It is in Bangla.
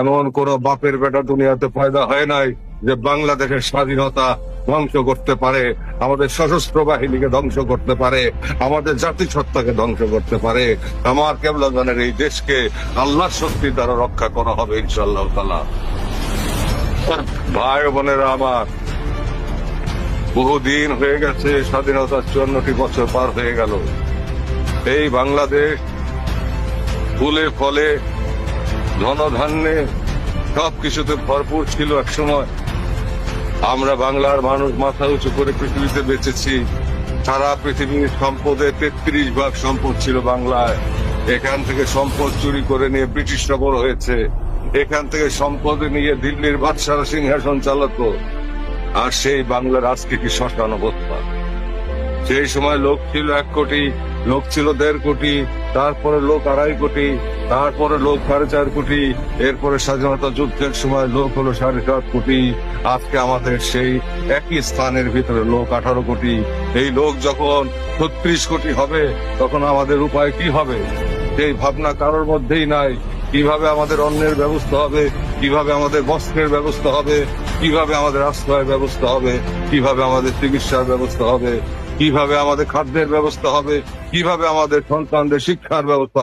এমন কোন বাপের বেটা দুনিয়াতে পয়দা হয় নাই যে বাংলাদেশের স্বাধীনতা ধ্বংস করতে পারে, আমাদের সশস্ত্র বাহিনীকে ধ্বংস করতে পারে, আমাদের জাতিসত্তাকে ধ্বংস করতে পারে। আমার কেবলাজানের এই দেশকে আল্লাহর শক্তি দ্বারা রক্ষা করা হবে ইনশাআল্লাহ তাআলা। ভাই ও বোনেরা আমার, বহুদিন হয়ে গেছে, স্বাধীনতার 54টি বছর পার হয়ে গেল। এই বাংলাদেশ ফুলে ফলে ধনধান্যে সবকিছুতে ভরপুর ছিল এক সময়। আমরা বাংলার মানুষ মাথা উঁচু করে পৃথিবীতে বেঁচেছি। সারা পৃথিবীর সম্পদের 33 ভাগ সম্পদ ছিল বাংলায়। এখান থেকে সম্পদ চুরি করে নিয়ে ব্রিটিশরা বড় হয়েছে। এখান থেকে সম্পদ নিয়ে দিল্লির বাদশারা সিংহাসন চালাতো। আর সেই বাংলার আজকে কি শ্মশান অবস্থা। সেই সময় লোক ছিল 1 কোটি, লোক ছিল 1.5 কোটি, তারপরে লোক 2.5 কোটি, তারপরে লোক 4.5 কোটি, এরপরে স্বাধীনতা যুদ্ধের সময় লোক হলো 7.5 কোটি। আজকে আমাদের সেই একই স্থানের ভিতরে লোক 18 কোটি। এই লোক যখন 36 কোটি হবে তখন আমাদের উপায় কি হবে সেই ভাবনা কারোর মধ্যেই নাই। কিভাবে আমাদের অন্নের ব্যবস্থা হবে, কিভাবে আমাদের বস্ত্রের ব্যবস্থা হবে, কিভাবে আমাদের আশ্রয়ের ব্যবস্থা হবে, কিভাবে আমাদের চিকিৎসার ব্যবস্থা হবে, কিভাবে আমাদের খাদ্যের ব্যবস্থা হবে, কিভাবে আমাদের সন্তানদের শিক্ষার ব্যবস্থা